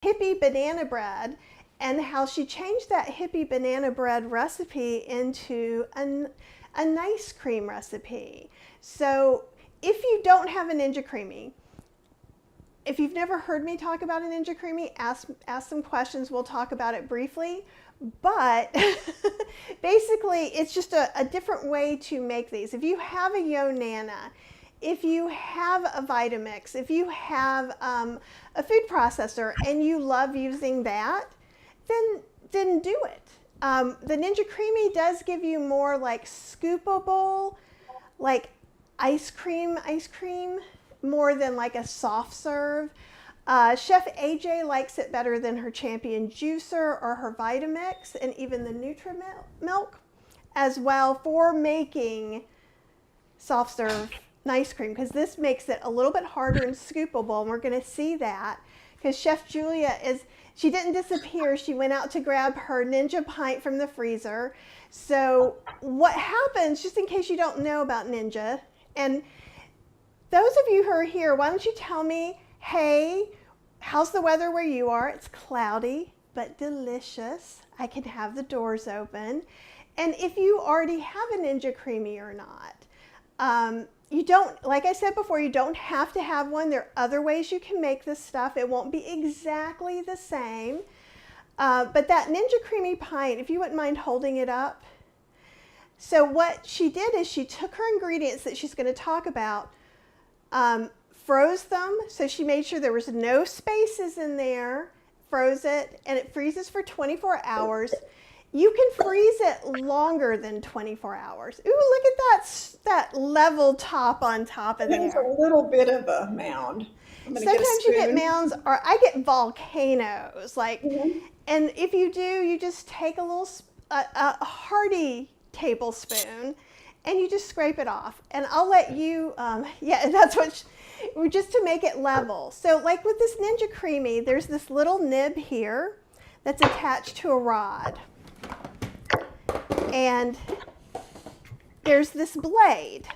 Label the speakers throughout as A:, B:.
A: Hippie Banana Bread and how she changed that Hippie Banana Bread recipe into a nice cream recipe. So if you don't have a Ninja Creami, if you've never heard me talk about a Ninja Creami, ask some questions. We'll talk about it briefly. But basically, it's just a different way to make these. If you have a Yo Nana, if you have a Vitamix, if you have a food processor and you love using that, then do it. The Ninja Creami does give you more like scoopable, like ice cream, more than like a soft serve. Chef AJ likes it better than her Champion Juicer or her Vitamix and even the Milk as well for making soft serve ice cream, because this makes it a little bit harder and scoopable, and we're going to see that because Chef Julia she didn't disappear. She went out to grab her Ninja pint from the freezer. So what happens, just in case you don't know about Ninja, and those of you who are here, why don't you tell me, hey, how's the weather where you are? It's cloudy, but delicious. I can have the doors open. And if you already have a Ninja Creami or not, you don't, like I said before, you don't have to have one. There are other ways you can make this stuff. It won't be exactly the same. But that Ninja Creami pint, if you wouldn't mind holding it up. So what she did is she took her ingredients that she's going to talk about, froze them. So she made sure there was no spaces in there, froze it, and it freezes for 24 hours. You can freeze it longer than 24 hours. Ooh, look at that level top on top of there.
B: It's a little bit of a mound.
A: Sometimes you get mounds, or I get volcanoes. Like, and if you do, you just take a hearty tablespoon, and you just scrape it off. And I'll let you, yeah, that's what, just to make it level. So like with this Ninja Creami, there's this little nib here that's attached to a rod. And there's this blade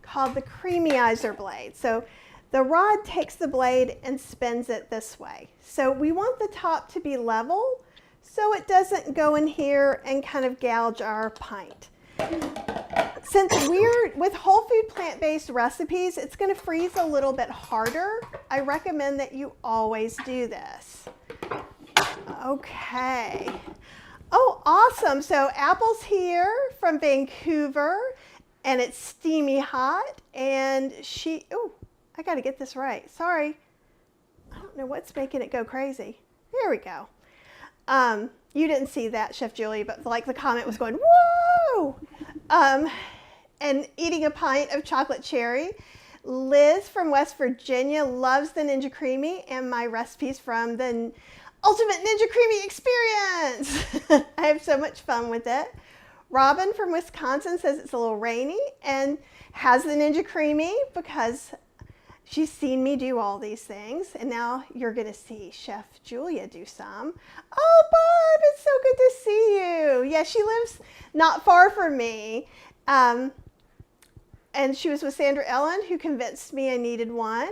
A: called the creamizer blade. So the rod takes the blade and spins it this way. So we want the top to be level so it doesn't go in here and kind of gouge our pint. Since we're with whole food plant-based recipes, it's going to freeze a little bit harder. I recommend that you always do this. Okay. Oh, awesome. So Apple's here from Vancouver, and it's steamy hot, and oh, I got to get this right. Sorry. I don't know what's making it go crazy. There we go. You didn't see that, Chef Julie, but like the comment was going, whoa! And eating a pint of chocolate cherry. Liz from West Virginia loves the Ninja Creami and my recipes from the Ultimate Ninja Creami Experience. I have so much fun with it. Robin from Wisconsin says it's a little rainy and has the Ninja Creami because she's seen me do all these things. And now you're going to see Chef Julia do some. Oh, Barb, it's so good to see you. Yeah, she lives not far from me. And she was with Sandra Ellen, who convinced me I needed one.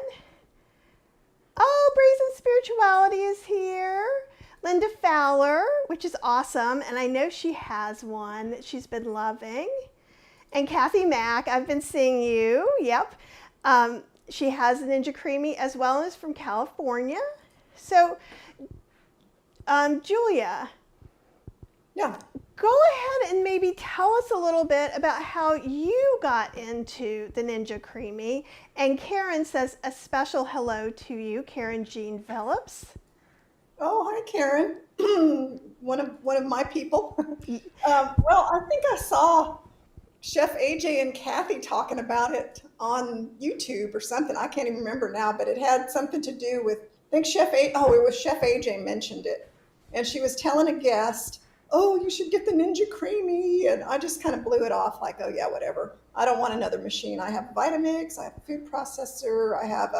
A: Oh, Brazen Spirituality is here. Linda Fowler, which is awesome. And I know she has one that she's been loving. And Kathy Mack, I've been seeing you. Yep. She has a Ninja Creami as well as from California. So, Julia.
B: Yeah.
A: Go ahead and maybe tell us a little bit about how you got into the Ninja Creami. And Karen says a special hello to you, Karen Jean Phillips.
B: Oh, hi, Karen. one of my people. Well, I think I saw Chef AJ and Kathy talking about it on YouTube or something. I can't even remember now, but it had something to do with, I think it was Chef AJ mentioned it. And she was telling a guest, oh, you should get the Ninja Creami. And I just kind of blew it off like, oh yeah, whatever. I don't want another machine. I have a Vitamix, I have a food processor, I have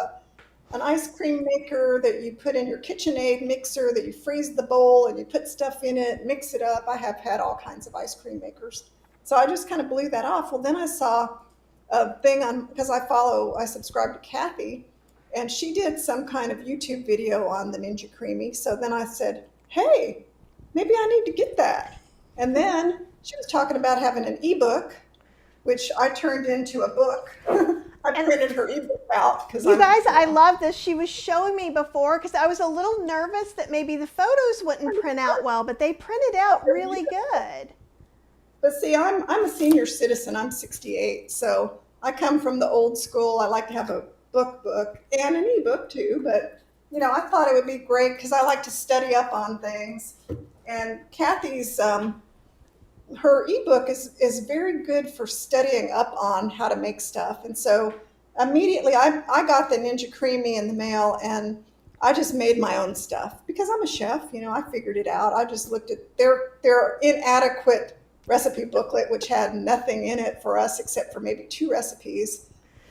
B: an ice cream maker that you put in your KitchenAid mixer that you freeze the bowl and you put stuff in it, mix it up. I have had all kinds of ice cream makers. So I just kind of blew that off. Well, then I saw a thing because I subscribe to Kathy, and she did some kind of YouTube video on the Ninja Creami. So then I said, hey, maybe I need to get that. And then she was talking about having an ebook, which I turned into a book. I
A: And
B: printed her ebook out because
A: you guys, I love this. She was showing me before because I was a little nervous that maybe the photos wouldn't print out well, but they printed out really good.
B: But see, I'm a senior citizen. I'm 68, so I come from the old school. I like to have a book and an ebook too. But I thought it would be great because I like to study up on things. And Kathy's her ebook is very good for studying up on how to make stuff. And so immediately I got the Ninja Creami in the mail, and I just made my own stuff because I'm a chef. I figured it out. I just looked at their inadequate recipe booklet, which had nothing in it for us except for maybe 2 recipes,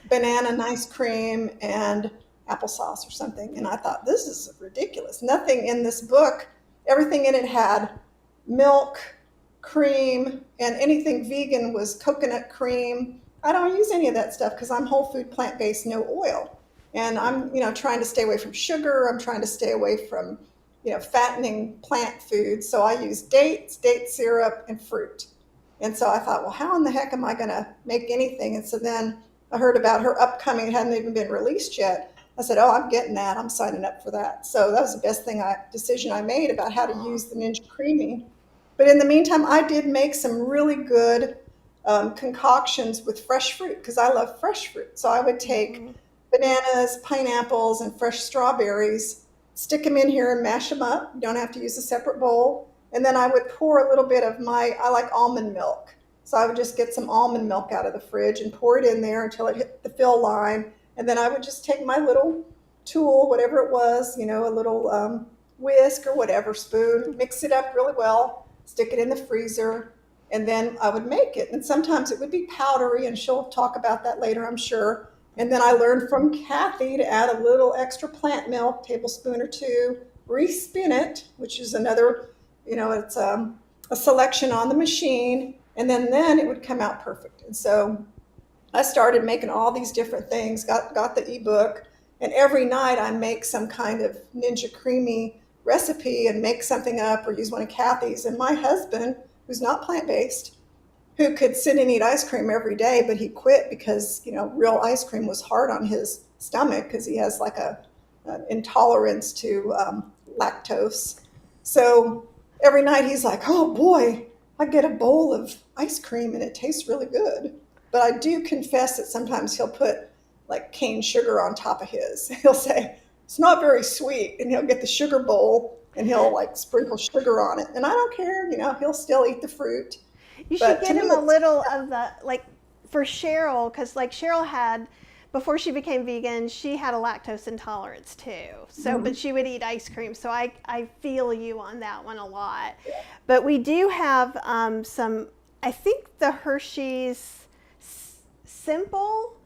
B: banana and ice cream and applesauce or something. And I thought, this is ridiculous. Nothing in this book, everything in it had milk, cream, and anything vegan was coconut cream. I don't use any of that stuff because I'm whole food, plant-based, no oil. And I'm, trying to stay away from sugar. I'm trying to stay away from, fattening plant foods. So I use dates, date syrup, and fruit. And so I thought, well, how in the heck am I going to make anything? And so then I heard about her upcoming, it hadn't even been released yet. I said, oh, I'm getting that. I'm signing up for that. So that was the best decision I made about how to use the Ninja Creami. But in the meantime, I did make some really good concoctions with fresh fruit because I love fresh fruit. So I would take bananas, pineapples, and fresh strawberries, stick them in here and mash them up. You don't have to use a separate bowl. And then I would pour a little bit of I like almond milk. So I would just get some almond milk out of the fridge and pour it in there until it hit the fill line. And then I would just take my little tool, whatever it was, a little whisk or whatever, spoon, mix it up really well, stick it in the freezer, and then I would make it. And sometimes it would be powdery, and she'll talk about that later, I'm sure. And then I learned from Kathy to add a little extra plant milk, tablespoon or 2, re-spin it, which is another, it's a selection on the machine, and then it would come out perfect. And so I started making all these different things, got the ebook, and every night I make some kind of Ninja Creami recipe and make something up or use one of Kathy's. And my husband, who's not plant-based, who could sit and eat ice cream every day, but he quit because, real ice cream was hard on his stomach because he has like an intolerance to lactose. So every night he's like, oh boy, I get a bowl of ice cream and it tastes really good. But I do confess that sometimes he'll put like cane sugar on top of his. He'll say, it's not very sweet. And he'll get the sugar bowl and he'll like sprinkle sugar on it. And I don't care, he'll still eat the fruit.
A: You should get him a little of the, for Cheryl, because Cheryl had, before she became vegan, she had a lactose intolerance too. So, but she would eat ice cream. So I feel you on that one a lot. Yeah. But we do have some, I think the Hershey's Simple,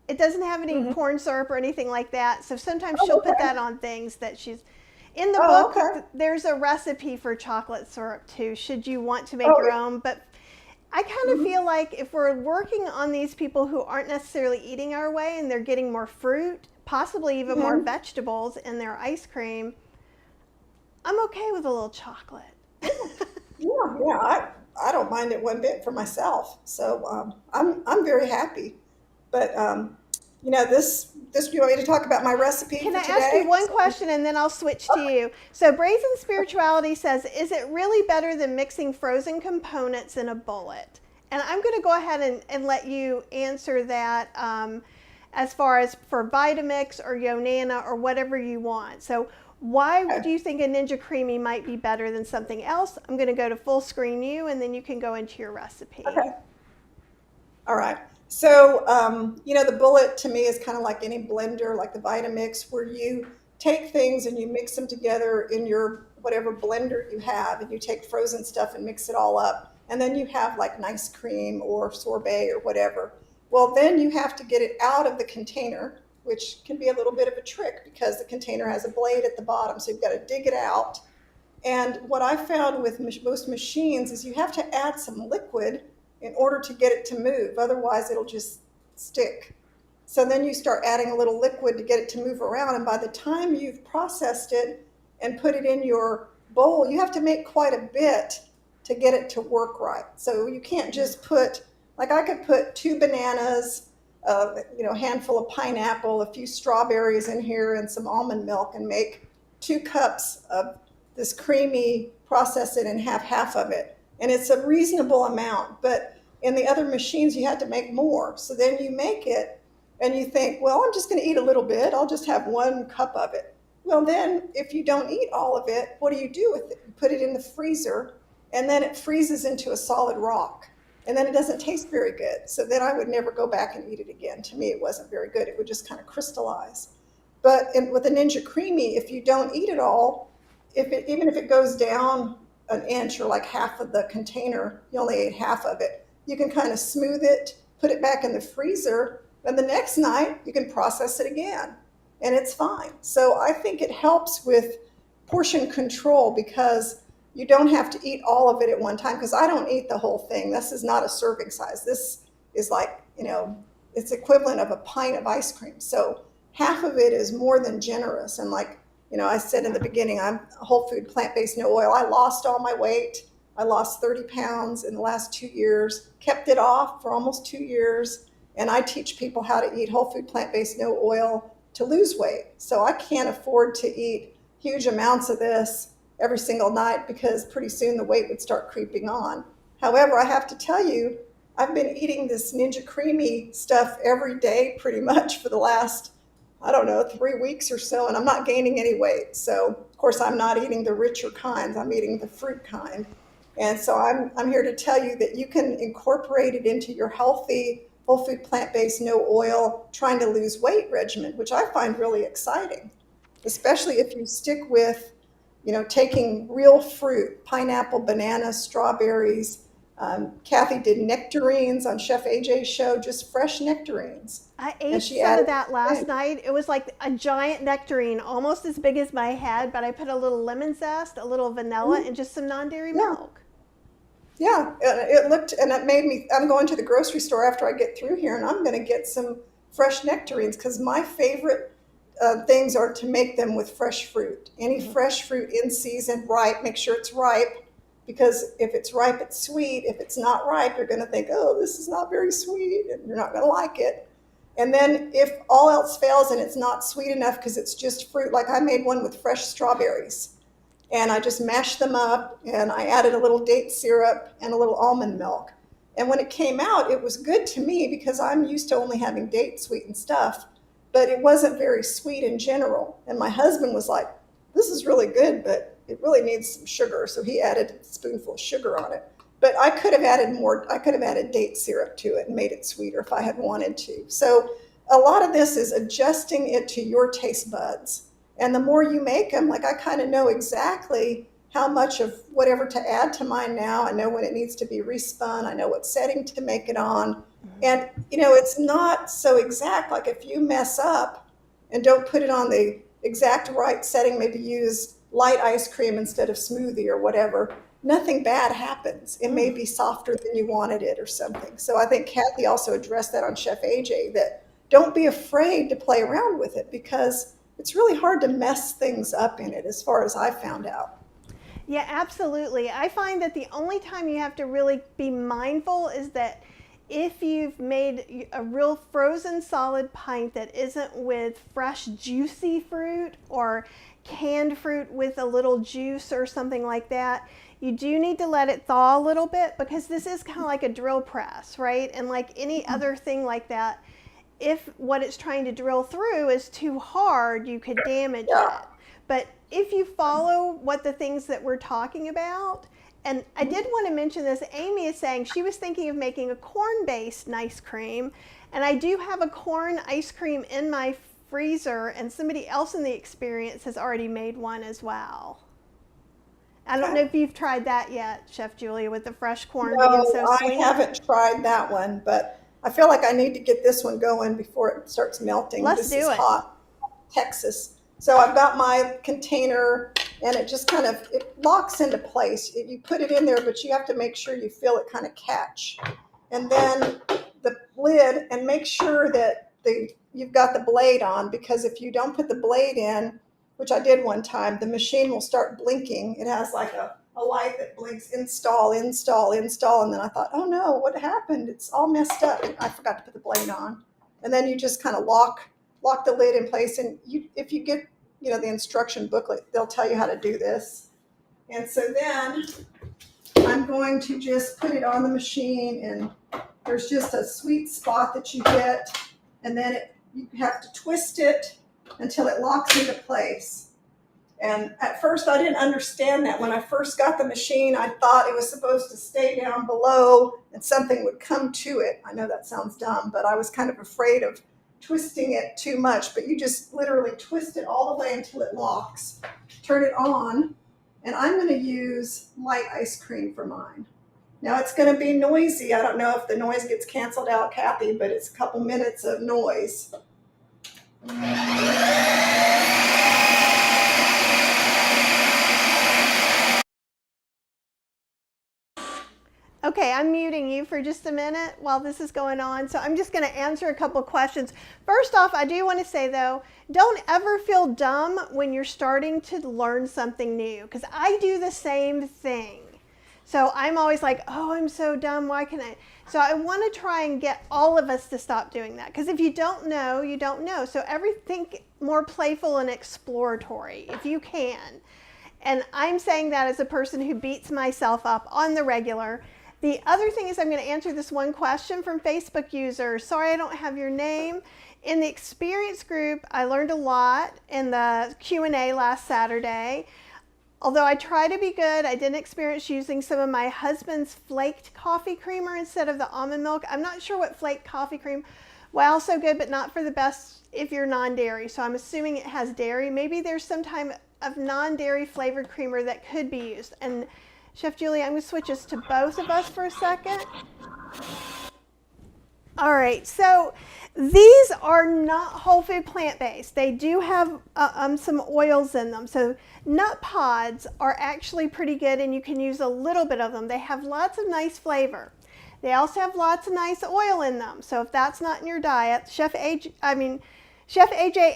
A: it doesn't have any corn syrup or anything like that. So sometimes she'll put that on things that she's, in the book, there's a recipe for chocolate syrup too, should you want to make your own. But I kind of feel like if we're working on these people who aren't necessarily eating our way and they're getting more fruit, possibly even more vegetables in their ice cream, I'm okay with a little chocolate.
B: Yeah, I don't mind it one bit for myself. So I'm very happy. But this you want me to talk about my recipe
A: Can
B: for
A: I
B: today?
A: ask you one question and then I'll switch to you? So Brazen Spirituality says, is it really better than mixing frozen components in a bullet? And I'm going to go ahead and let you answer that as far as for Vitamix or Yonana or whatever you want. So why do you think a Ninja Creami might be better than something else? I'm going to go to full screen you and then you can go into your recipe.
B: Okay. All right. So, the bullet to me is kind of like any blender, like the Vitamix, where you take things and you mix them together in your whatever blender you have, and you take frozen stuff and mix it all up. And then you have like nice cream or sorbet or whatever. Well, then you have to get it out of the container, which can be a little bit of a trick because the container has a blade at the bottom. So you've got to dig it out. And what I found with most machines is you have to add some liquid in order to get it to move. Otherwise, it'll just stick. So then you start adding a little liquid to get it to move around. And by the time you've processed it and put it in your bowl, you have to make quite a bit to get it to work right. So you can't just put, like I could put 2 bananas, a handful of pineapple, a few strawberries in here, and some almond milk, and make 2 cups of this creamy, process it and have half of it. And it's a reasonable amount, but in the other machines you had to make more. So then you make it and you think, well, I'm just going to eat a little bit. I'll just have 1 cup of it. Well, then if you don't eat all of it, what do you do with it? You put it in the freezer, and then it freezes into a solid rock. And then it doesn't taste very good. So then I would never go back and eat it again. To me, it wasn't very good. It would just kind of crystallize. But with a Ninja Creami, if you don't eat it all, even if it goes down an inch or like half of the container, you only ate half of it, you can kind of smooth it, put it back in the freezer, and the next night you can process it again, and it's fine. So I think it helps with portion control because you don't have to eat all of it at one time, because I don't eat the whole thing. This is not a serving size. This is like, it's equivalent of a pint of ice cream. So half of it is more than generous. And like, I said in the beginning, I'm a whole food, plant-based, no oil. I lost all my weight. I lost 30 pounds in the last 2 years, kept it off for almost 2 years. And I teach people how to eat whole food, plant-based, no oil to lose weight. So I can't afford to eat huge amounts of this every single night, because pretty soon the weight would start creeping on. However, I have to tell you, I've been eating this Ninja Creami stuff every day pretty much for the last, 3 weeks or so, and I'm not gaining any weight. So of course I'm not eating the richer kinds, I'm eating the fruit kind. And so I'm here to tell you that you can incorporate it into your healthy, whole food, plant-based, no oil, trying to lose weight regimen, which I find really exciting, especially if you stick with taking real fruit, pineapple, banana, strawberries. Kathy did nectarines on Chef AJ's show, just fresh nectarines.
A: I ate some of that last night. It was like a giant nectarine, almost as big as my head, but I put a little lemon zest, a little vanilla, and just some non-dairy milk.
B: Yeah, and it made me, I'm going to the grocery store after I get through here, and I'm going to get some fresh nectarines, because my favorite things are to make them with fresh fruit. Any fresh fruit in season, ripe, make sure it's ripe, because if it's ripe, it's sweet. If it's not ripe, you're going to think, oh, this is not very sweet, and you're not going to like it. And then if all else fails and it's not sweet enough because it's just fruit, like I made one with fresh strawberries, and I just mashed them up, and I added a little date syrup and a little almond milk. And when it came out, it was good to me because I'm used to only having date sweetened stuff, but it wasn't very sweet in general. And my husband was like, this is really good, but it really needs some sugar. So he added a spoonful of sugar on it. But I could have added more. I could have added date syrup to it and made it sweeter if I had wanted to. So a lot of this is adjusting it to your taste buds. And the more you make them, like I kind of know exactly how much of whatever to add to mine now. I know when it needs to be respun. I know what setting to make it on. And, it's not so exact. Like if you mess up and don't put it on the exact right setting, maybe use light ice cream instead of smoothie or whatever, nothing bad happens. It may be softer than you wanted it or something. So I think Kathy also addressed that on Chef AJ, that don't be afraid to play around with it, because it's really hard to mess things up in it, as far as I found out.
A: Yeah, absolutely. I find that the only time you have to really be mindful is that if you've made a real frozen solid pint that isn't with fresh juicy fruit or canned fruit with a little juice or something like that, you do need to let it thaw a little bit, because this is kind of like a drill press, right? And like any other thing like that, if what it's trying to drill through is too hard, you could damage it. But if you follow what the things that we're talking about, and I did want to mention this, Amy is saying she was thinking of making a corn-based ice cream, and I do have a corn ice cream in my freezer, and somebody else in the experience has already made one as well. I don't know if you've tried that yet, Chef Julia, with the fresh corn being so sweet.
B: I haven't tried that one, but I feel like I need to get this one going before it starts melting.
A: Let's do it.
B: This is hot, Texas. So I've got my container, and it just kind of, it locks into place. You put it in there, but you have to make sure you feel it kind of catch. And then the lid, and make sure that you've got the blade on, because if you don't put the blade in, which I did one time, the machine will start blinking. It has like a light that blinks, install, install, install. And then I thought, oh no, what happened? It's all messed up. I forgot to put the blade on. And then you just kind of lock the lid in place. And if you get, the instruction booklet, they'll tell you how to do this. And so then I'm going to just put it on the machine, and there's just a sweet spot that you get. And then you have to twist it until it locks into place. And at first I didn't understand that. When I first got the machine, I thought it was supposed to stay down below and something would come to it. I know that sounds dumb, but I was kind of afraid of twisting it too much. But you just literally twist it all the way until it locks. Turn it on, and I'm going to use light ice cream for mine. Now it's going to be noisy. I don't know if the noise gets canceled out, Kathy, but it's a couple minutes of noise.
A: Okay, I'm muting you for just a minute while this is going on. So I'm just going to answer a couple questions. First off, I do want to say though, don't ever feel dumb when you're starting to learn something new, because I do the same thing. So I'm always like, oh, I'm so dumb. Why can I? So I want to try and get all of us to stop doing that, because if you don't know, you don't know. So everything more playful and exploratory if you can. And I'm saying that as a person who beats myself up on the regular. The other thing is, I'm going to answer this one question from Facebook user. Sorry, I don't have your name. In the experience group, I learned a lot in the Q&A last Saturday. Although I try to be good, I didn't experience using some of my husband's flaked coffee creamer instead of the almond milk. I'm not sure what flaked coffee cream, well, also good, but not for the best if you're non-dairy. So I'm assuming it has dairy. Maybe there's some type of non-dairy flavored creamer that could be used. And Chef Julia, I'm going to switch this to both of us for a second. All right, so these are not whole food plant-based. They do have some oils in them. So nut pods are actually pretty good, and you can use a little bit of them. They have lots of nice flavor. They also have lots of nice oil in them. So if that's not in your diet, Chef AJ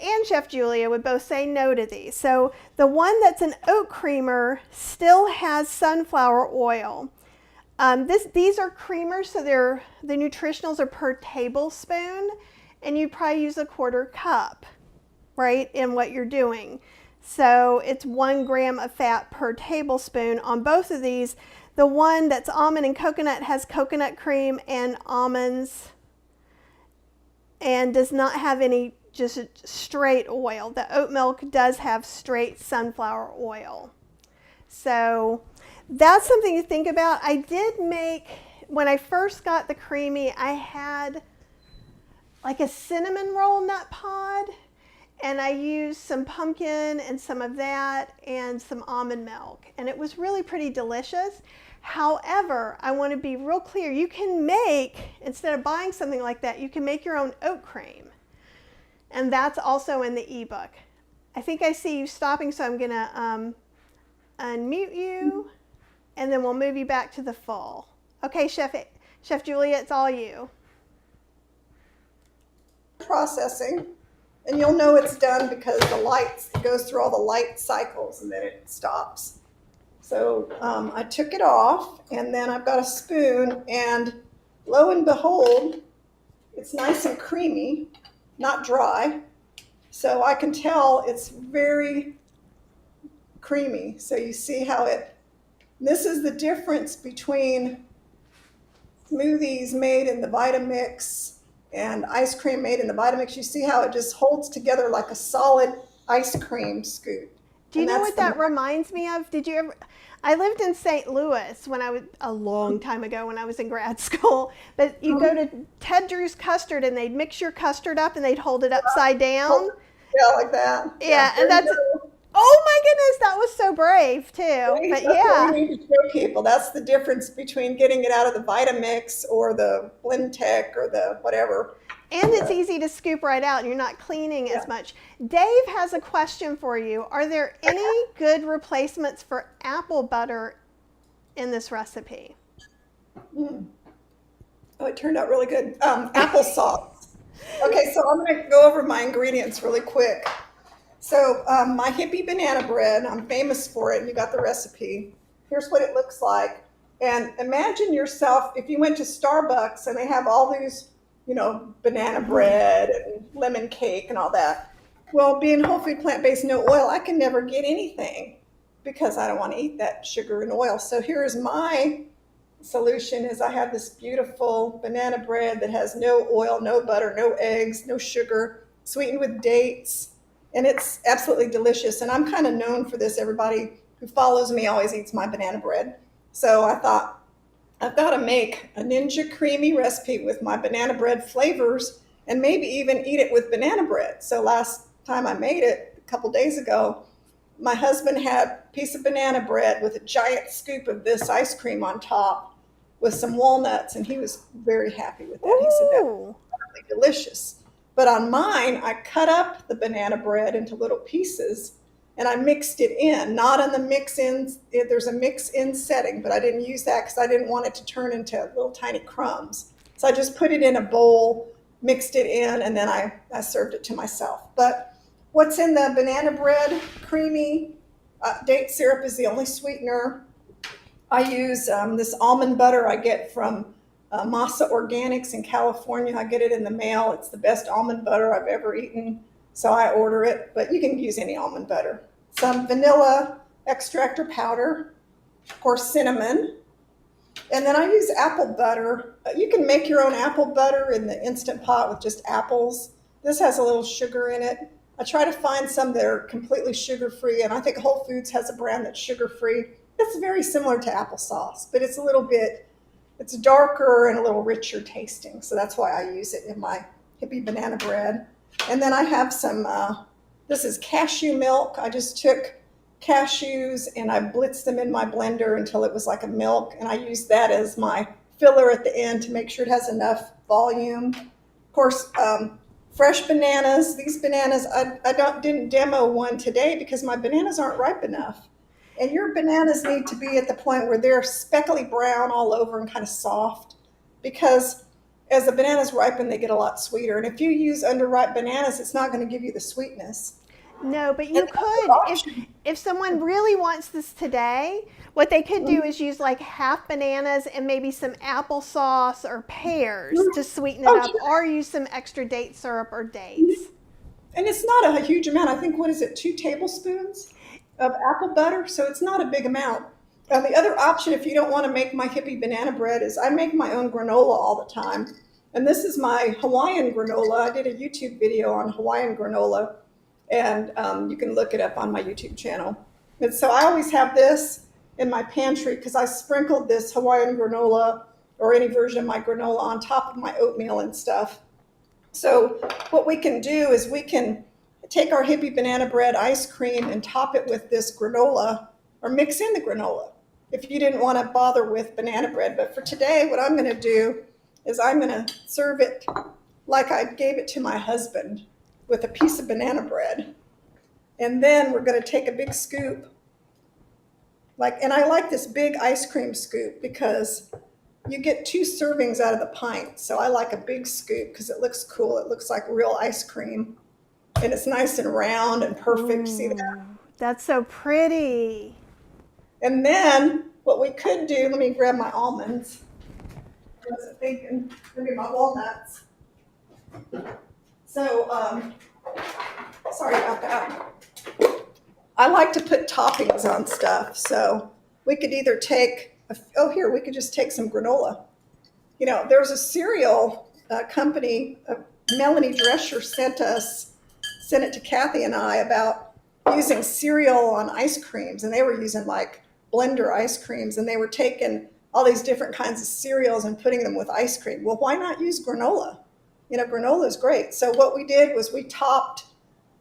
A: and Chef Julia would both say no to these. So the one that's an oat creamer still has sunflower oil. These are creamers, so the nutritionals are per tablespoon, and you probably use a 1/4 cup, right, in what you're doing. So it's 1 gram of fat per tablespoon on both of these. The one that's almond and coconut has coconut cream and almonds and does not have any just straight oil. The oat milk does have straight sunflower oil. So that's something to think about. I did make, when I first got the Creami, I had like a cinnamon roll nut pod, and I used some pumpkin and some of that and some almond milk, and it was really pretty delicious. However, I want to be real clear. You can make, instead of buying something like that, you can make your own oat cream. And that's also in the ebook. I think I see you stopping, so I'm going to unmute you, and then we'll move you back to the full. Okay, Chef Julia, it's all you.
B: Processing, and you'll know it's done because it goes through all the light cycles, and then it stops. So I took it off, and then I've got a spoon, and lo and behold, it's nice and creamy, not dry. So I can tell it's very creamy. So you see how this is the difference between smoothies made in the Vitamix and ice cream made in the Vitamix. You see how it just holds together like a solid ice cream scoop.
A: Do you know what that reminds me of? Did you ever? I lived in St. Louis a long time ago when I was in grad school. But you go to Ted Drew's Custard, and they'd mix your custard up, and they'd hold it upside down.
B: Yeah, like that.
A: Yeah, and that's. Oh my goodness, that was so brave too.
B: Right?
A: But
B: That's
A: yeah.
B: what we need to show people. That's the difference between getting it out of the Vitamix or the Blendtec or the whatever.
A: And it's easy to scoop right out, and you're not cleaning as much. Dave has a question for you. Are there any good replacements for apple butter in this recipe?
B: Oh, it turned out really good. Applesauce. Okay, so I'm going to go over my ingredients really quick. So my Hippie Banana Bread, I'm famous for it, and you got the recipe. Here's what it looks like. And imagine yourself, if you went to Starbucks and they have all these, banana bread and lemon cake and all that. Well, being whole food, plant-based, no oil, I can never get anything because I don't want to eat that sugar and oil. So here's my solution is I have this beautiful banana bread that has no oil, no butter, no eggs, no sugar, sweetened with dates, and it's absolutely delicious. And I'm kind of known for this. Everybody who follows me always eats my banana bread. So I thought I've got to make a Ninja Creami recipe with my banana bread flavors and maybe even eat it with banana bread. So last time I made it, a couple days ago, my husband had a piece of banana bread with a giant scoop of this ice cream on top with some walnuts, and he was very happy with that. He said that was really delicious. But on mine, I cut up the banana bread into little pieces and I mixed it in, not on the mix in. There's a mix in setting, but I didn't use that because I didn't want it to turn into little tiny crumbs. So I just put it in a bowl, mixed it in, and then I served it to myself. But what's in the banana bread? Creamy date syrup is the only sweetener. I use this almond butter I get from Masa Organics in California. I get it in the mail. It's the best almond butter I've ever eaten. So I order it, but you can use any almond butter. Some vanilla extract or powder, of course, cinnamon. And then I use apple butter. You can make your own apple butter in the Instant Pot with just apples. This has a little sugar in it. I try to find some that are completely sugar-free, and I think Whole Foods has a brand that's sugar-free. It's very similar to applesauce, but it's darker and a little richer tasting. So that's why I use it in my Hippie Banana Bread. And then I have some, this is cashew milk. I just took cashews and I blitzed them in my blender until it was like a milk. And I used that as my filler at the end to make sure it has enough volume. Of course, fresh bananas. These bananas, didn't demo one today because my bananas aren't ripe enough. And your bananas need to be at the point where they're speckly brown all over and kind of soft, because as the bananas ripen, they get a lot sweeter. And if you use underripe bananas, it's not going to give you the sweetness.
A: No, but you could, if someone really wants this today, what they could do is use like half bananas and maybe some applesauce or pears to sweeten it up, or use some extra date syrup or dates.
B: And it's not a huge amount. I think, 2 tablespoons of apple butter? So it's not a big amount. The other option, if you don't want to make my Hippie Banana Bread, is I make my own granola all the time. And this is my Hawaiian granola. I did a YouTube video on Hawaiian granola, and you can look it up on my YouTube channel. And so I always have this in my pantry because I sprinkled this Hawaiian granola or any version of my granola on top of my oatmeal and stuff. So what we can do is we can take our Hippie Banana Bread ice cream and top it with this granola, or mix in the granola if you didn't want to bother with banana bread. But for today, what I'm going to do is I'm going to serve it like I gave it to my husband, with a piece of banana bread. And then we're going to take a big scoop, and I like this big ice cream scoop because you get 2 servings out of the pint. So I like a big scoop because it looks cool. It looks like real ice cream, and it's nice and round and perfect. See that?
A: That's so pretty.
B: And then what we could do, let me grab my almonds. I wasn't thinking, maybe my walnuts. So, sorry about that. I like to put toppings on stuff. So we could either take, we could just take some granola. There's a cereal company, Melanie Drescher sent it to Kathy and I about using cereal on ice creams, and they were using like blender ice creams, and they were taking all these different kinds of cereals and putting them with ice cream. Well, why not use granola? Granola is great. So what we did was we topped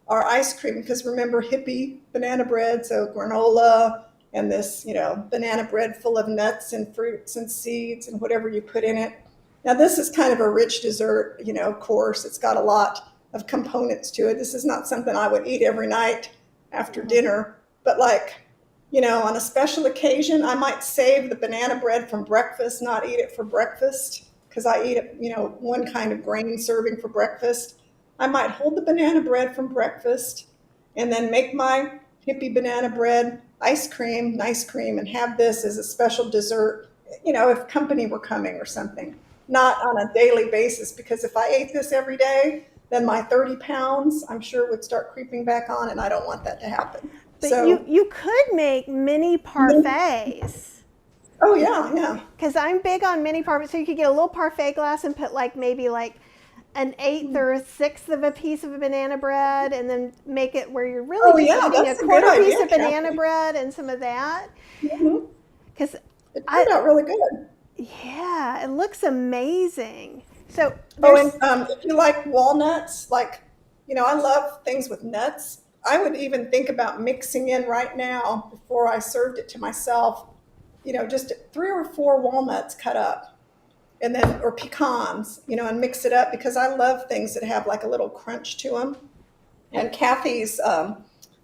B: our ice cream, because remember, Hippie Banana Bread, so granola and this, banana bread full of nuts and fruits and seeds and whatever you put in it. Now this is kind of a rich dessert, of course. It's got a lot of components to it. This is not something I would eat every night after dinner, but on a special occasion, I might save the banana bread from breakfast, not eat it for breakfast, because I eat, one kind of grain serving for breakfast. I might hold the banana bread from breakfast and then make my hippie banana bread ice cream, nice cream, and have this as a special dessert, if company were coming or something. Not on a daily basis, because if I ate this every day, then my 30 pounds, I'm sure, would start creeping back on, and I don't want that to happen.
A: But
B: So,
A: you could make mini parfaits.
B: oh yeah, yeah.
A: Because I'm big on mini parfaits. So you could get a little parfait glass and put maybe an eighth or a sixth of a piece of a banana bread, and then make it where you're really just eating a quarter piece of banana bread and some of that. Because
B: it turned out really good.
A: Yeah, it looks amazing. So,
B: and if you like walnuts, I love things with nuts. I would even think about mixing in right now, before I served it to myself, just 3 or 4 walnuts cut up, and then, or pecans, and mix it up, because I love things that have a little crunch to them. And Kathy's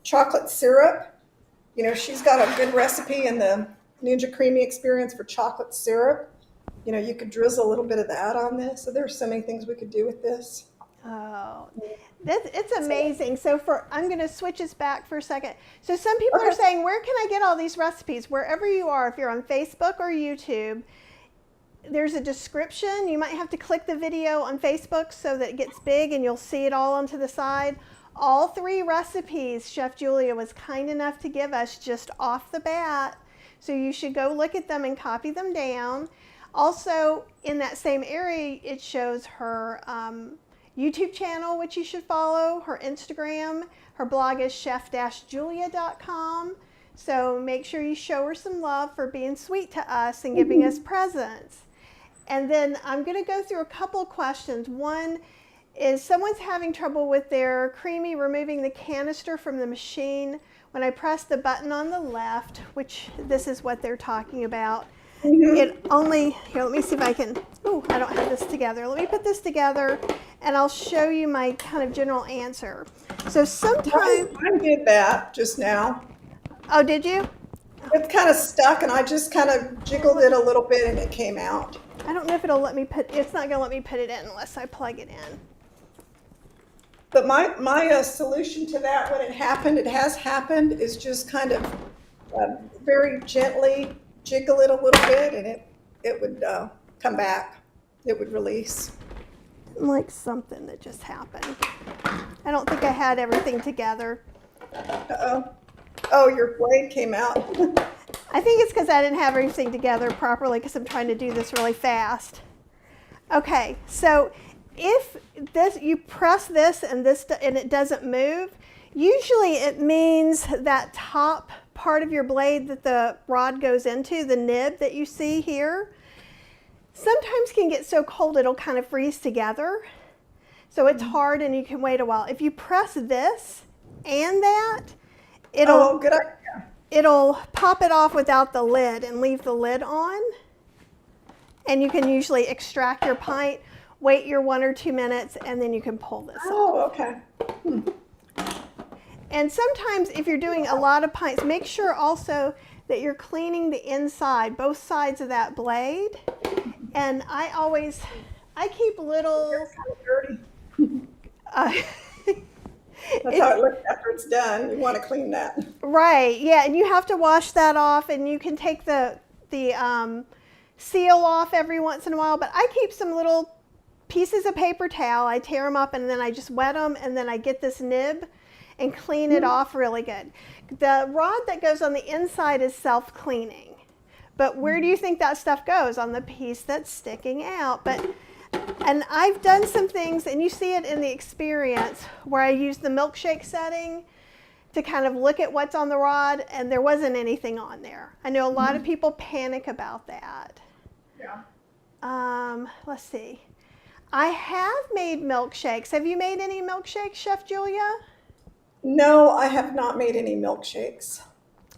B: chocolate syrup, she's got a good recipe in the Ninja Creami Experience for chocolate syrup. You could drizzle a little bit of that on this. So there's so many things we could do with this.
A: Oh, it's amazing. So I'm going to switch us back for a second. So some people are saying, where can I get all these recipes? Wherever you are, if you're on Facebook or YouTube, there's a description. You might have to click the video on Facebook so that it gets big and you'll see it all onto the side. All 3 recipes Chef Julia was kind enough to give us just off the bat. So you should go look at them and copy them down. Also, in that same area, it shows her YouTube channel, which you should follow, her Instagram. Her blog is chef-julia.com. So make sure you show her some love for being sweet to us and giving us presents. And then I'm going to go through a couple of questions. One is, someone's having trouble with their creamy removing the canister from the machine. When I press the button on the left, which this is what they're talking about, it only, here, let me see if I can, I don't have this together. Let me put this together and I'll show you my kind of general answer. So sometimes
B: I did that just now.
A: Oh, did you?
B: It's kind of stuck, and I just kind of jiggled it a little bit and it came out.
A: I don't know if it'll let me it's not going to let me put it in unless I plug it in.
B: But my solution to that, when it has happened, is just kind of very gently jiggle it a little bit, and it would come back. It would release.
A: Like something that just happened. I don't think I had everything together.
B: Uh-oh. Oh, your blade came out.
A: I think it's because I didn't have everything together properly, because I'm trying to do this really fast. Okay, so if you press this and it doesn't move, usually it means that top part of your blade that the rod goes into, the nib that you see here, sometimes can get so cold it'll kind of freeze together. So it's hard and you can wait a while. If you press this and that,
B: good idea.
A: It'll pop it off without the lid and leave the lid on. And you can usually extract your pint, wait your 1 or 2 minutes, and then you can pull this off.
B: Oh, okay.
A: And sometimes if you're doing a lot of pints, make sure also that you're cleaning the inside, both sides of that blade. And I keep little...
B: It's kind of dirty. That's how it looks after it's done. You want to clean that.
A: Right, yeah, and you have to wash that off, and you can take the seal off every once in a while, but I keep some little pieces of paper towel, I tear them up, and then I just wet them, and then I get this nib and clean it off really good. The rod that goes on the inside is self-cleaning, but where do you think that stuff goes? On the piece that's sticking out. And I've done some things, and you see it in the experience, where I use the milkshake setting to kind of look at what's on the rod, and there wasn't anything on there. I know a lot of people panic about that.
B: Yeah.
A: Let's see. I have made milkshakes. Have you made any milkshakes, Chef Julia?
B: No, I have not made any milkshakes.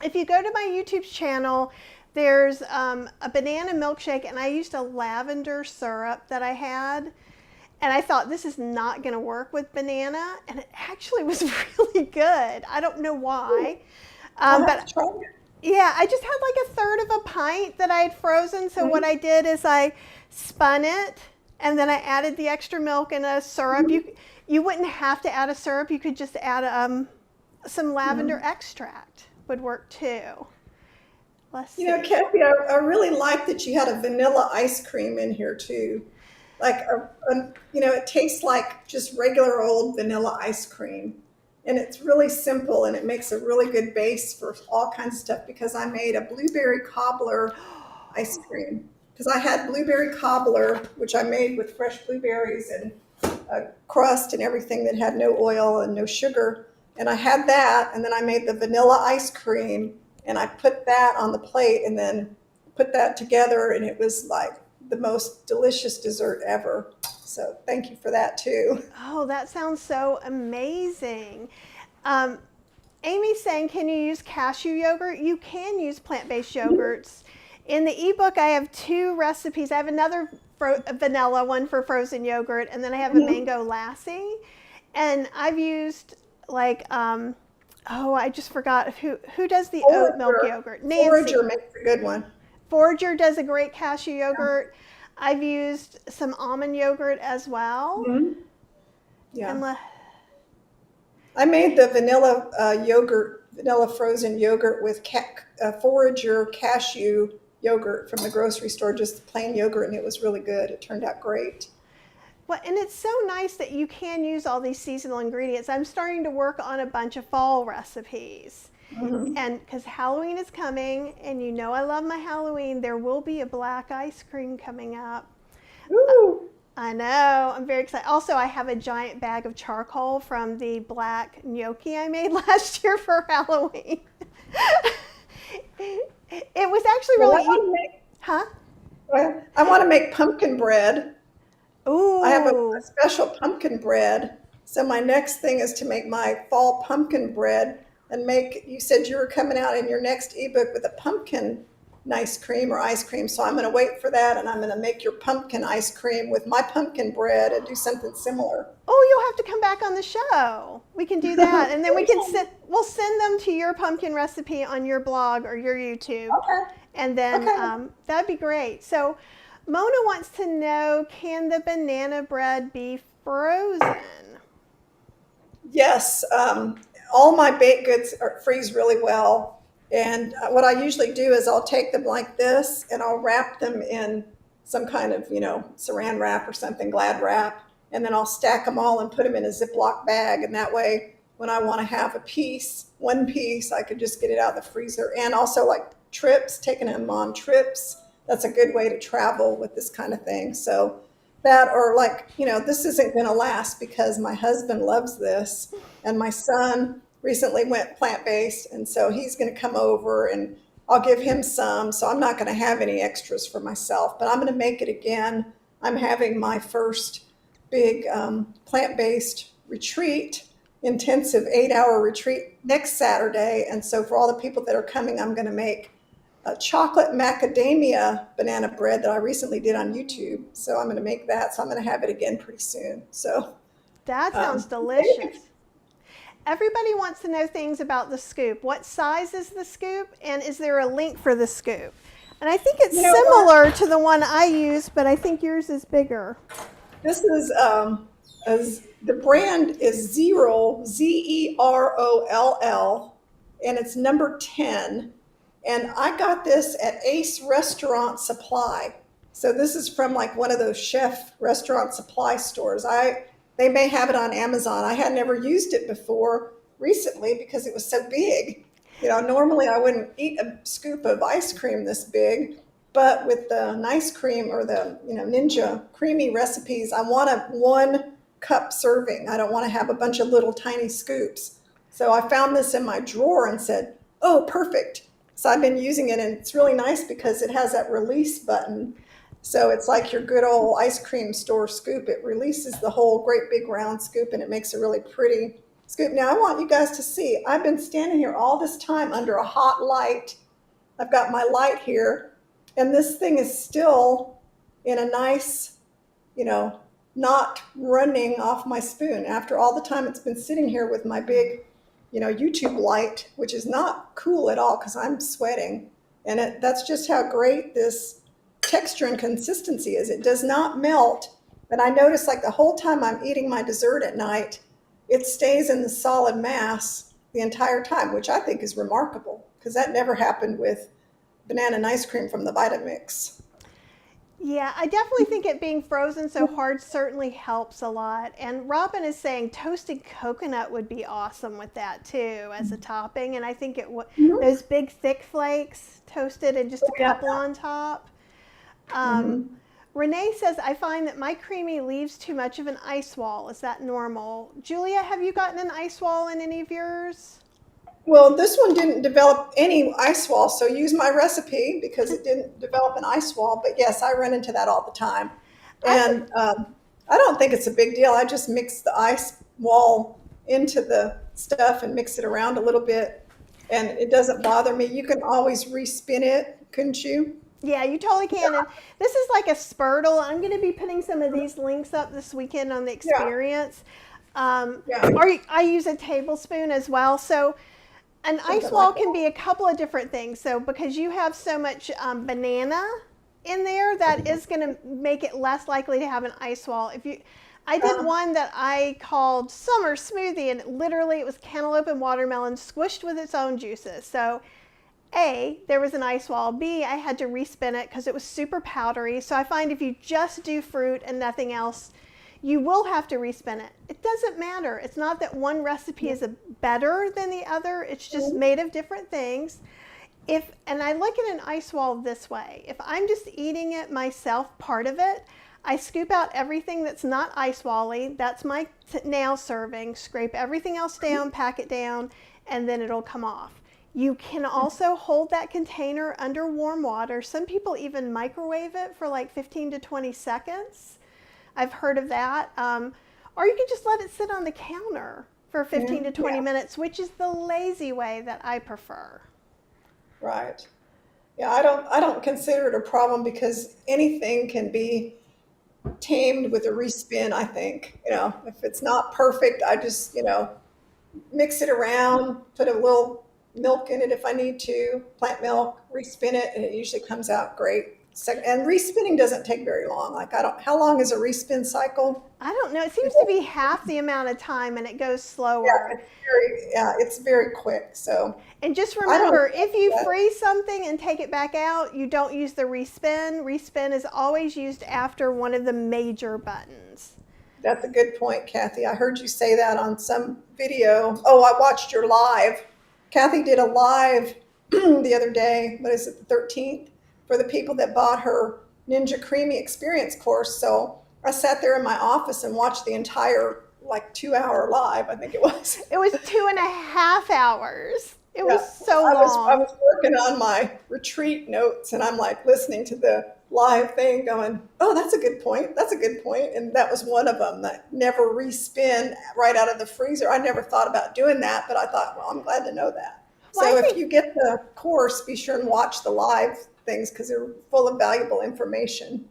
A: If you go to my YouTube channel, there's a banana milkshake, and I used a lavender syrup that I had, and I thought this is not going to work with banana, and it actually was really good. I don't know why.
B: I'll have to try it.
A: Yeah, I just had like a third of a pint that I had frozen. So what
B: Mhm.
A: I did is I spun it and then I added the extra milk and a syrup.
B: Mhm.
A: You wouldn't have to add a syrup. You could just add some lavender
B: Mhm.
A: extract would work too. Let's
B: You know,
A: see.
B: Kathy, I really like that you had a vanilla ice cream in here too. Like it tastes like just regular old vanilla ice cream. And it's really simple and it makes a really good base for all kinds of stuff because I made a blueberry cobbler ice cream. Because I had blueberry cobbler, which I made with fresh blueberries and a crust and everything that had no oil and no sugar. And I had that, and then I made the vanilla ice cream, and I put that on the plate, and then put that together, and it was like the most delicious dessert ever. So thank you for that too.
A: Oh, that sounds so amazing. Um, Amy's saying, can you use cashew yogurt? You can use plant-based yogurts. In the ebook, I have two recipes. I have another vanilla one for frozen yogurt, and then I have a
B: Mhm.
A: mango lassi. And I've used like, oh, I just forgot who does the oat milk
B: Forager,
A: yogurt.
B: Forager
A: Nancy.
B: makes a good one.
A: Forager does a great cashew yogurt. I've used some almond yogurt as well.
B: Mhm. Yeah.
A: And
B: I made the vanilla yogurt, vanilla frozen yogurt with Forager cashew yogurt from the grocery store, just plain yogurt, and it was really good. It turned out great.
A: well, and it's so nice that you can use all these seasonal ingredients. I'm starting to work on a bunch of fall recipes.
B: Hmm.
A: And because Halloween is coming, and you know I love my Halloween, there will be a black ice cream coming up.
B: Ooh.
A: I know, I'm very excited. Also, I have a giant bag of charcoal from the black gnocchi I made last year for Halloween. It was actually
B: Well,
A: really huh?
B: I want to make pumpkin bread. I have a
A: Ooh.
B: special pumpkin bread. So my next thing is to make my fall pumpkin bread and make, you said you were coming out in your next ebook with a pumpkin ice cream or ice cream. So I'm going to wait for that and I'm going to make your pumpkin ice cream with my pumpkin bread and do something similar.
A: Oh, you'll have to come back on the show. We can do that, and then we'll send them to your pumpkin recipe on your blog or your YouTube,
B: Okay.
A: and then
B: Okay.
A: that'd be great. So, Mona wants to know, can the banana bread be frozen?
B: Yes, all my baked goods freeze really well. And what I usually do is I'll take them like this and I'll wrap them in some kind of, saran wrap or something, Glad wrap. And then I'll stack them all and put them in a Ziploc bag. And that way, when I want to have one piece, I could just get it out of the freezer. And also like trips, taking them on trips. That's a good way to travel with this kind of thing. So that or like this isn't going to last because my husband loves this and my son recently went plant-based and so he's going to come over and I'll give him some, so I'm not going to have any extras for myself, but I'm going to make it again. I'm having my first big plant-based retreat, intensive 8-hour retreat next Saturday, and so for all the people that are coming I'm going to make a chocolate macadamia banana bread that I recently did on YouTube. So I'm going to make that. So I'm going to have it again pretty soon. So
A: That sounds
B: um,
A: delicious. Everybody wants to know things about the scoop. What size is the scoop, and is there a link for the scoop? And I think it's
B: you know what?
A: similar to the one I use, but I think yours is bigger.
B: This is the brand is Zeroll, and it's number 10. And I got this at Ace Restaurant Supply. So this is from like one of those chef restaurant supply stores. They may have it on Amazon. I had never used it before recently because it was so big. Normally I wouldn't eat a scoop of ice cream this big, but with the nice cream or the Ninja Creami recipes, I want a 1 cup serving. I don't want to have a bunch of little tiny scoops. So I found this in my drawer and said, "Oh, perfect." So I've been using it, and it's really nice because it has that release button. So it's like your good old ice cream store scoop. It releases the whole great big round scoop, and it makes a really pretty scoop. Now I want you guys to see, I've been standing here all this time under a hot light. I've got my light here, and this thing is still in a nice, not running off my spoon after all the time it's been sitting here with my big YouTube light, which is not cool at all because I'm sweating. And that's just how great this texture and consistency is. It does not melt. And I notice like the whole time I'm eating my dessert at night, it stays in the solid mass the entire time, which I think is remarkable because that never happened with banana and ice cream from the Vitamix.
A: Yeah, I definitely think it being frozen so hard certainly helps a lot. And Robin is saying toasted coconut would be awesome with that too as a topping. And I think those big thick flakes toasted and just a couple on top. Renee says, I find that my creamy leaves too much of an ice wall. Is that normal? Julia, have you gotten an ice wall in any of yours?
B: Well, this one didn't develop any ice wall, so use my recipe because it didn't develop an ice wall. But yes, I run into that all the time. And I don't think it's a big deal. I just mix the ice wall into the stuff and mix it around a little bit, and it doesn't bother me. You can always respin it, couldn't you?
A: Yeah, you totally can. And this is like a spurtle. I'm going to be putting some of these links up this weekend on the experience. I use a tablespoon as well. So an ice wall can be a couple of different things. So because you have so much banana in there, that is going to make it less likely to have an ice wall. I did one that I called Summer Smoothie, and literally it was cantaloupe and watermelon squished with its own juices. So A, there was an ice wall. B, I had to respin it because it was super powdery. So I find if you just do fruit and nothing else, you will have to respin it. It doesn't matter. It's not that one recipe is better than the other. It's just made of different things. And I look at an ice wall this way. If I'm just eating it myself, part of it, I scoop out everything that's not ice wally. That's my now serving. Scrape everything else down, pack it down, and then it'll come off. You can also hold that container under warm water. Some people even microwave it for like 15 to 20 seconds. I've heard of that. Or you can just let it sit on the counter for 15 to 20 minutes, which is the lazy way that I prefer.
B: Right. Yeah, I don't consider it a problem because anything can be tamed with a respin, I think. If it's not perfect, I just, mix it around, put a little milk in it if I need to, plant milk, respin it, and it usually comes out great. And respinning doesn't take very long. How long is a respin cycle?
A: I don't know. It seems to be half the amount of time, and it goes slower.
B: It's very quick. So.
A: And just remember, if you freeze something and take it back out, you don't use the respin. Respin is always used after one of the major buttons.
B: That's a good point, Kathy. I heard you say that on some video. Oh, I watched your live. Kathy did a live the other day. What is it, the 13th? For the people that bought her Ninja Creami Experience course. So I sat there in my office and watched the entire 2-hour live, I think it was.
A: It was 2.5 hours. It was so long.
B: I was working on my retreat notes, and I'm listening to the live thing going, oh, that's a good point. That's a good point. And that was one of them, that never respin right out of the freezer. I never thought about doing that, but I thought, well, I'm glad to know that. So if you get the course, be sure and watch the live things because they're full of valuable information.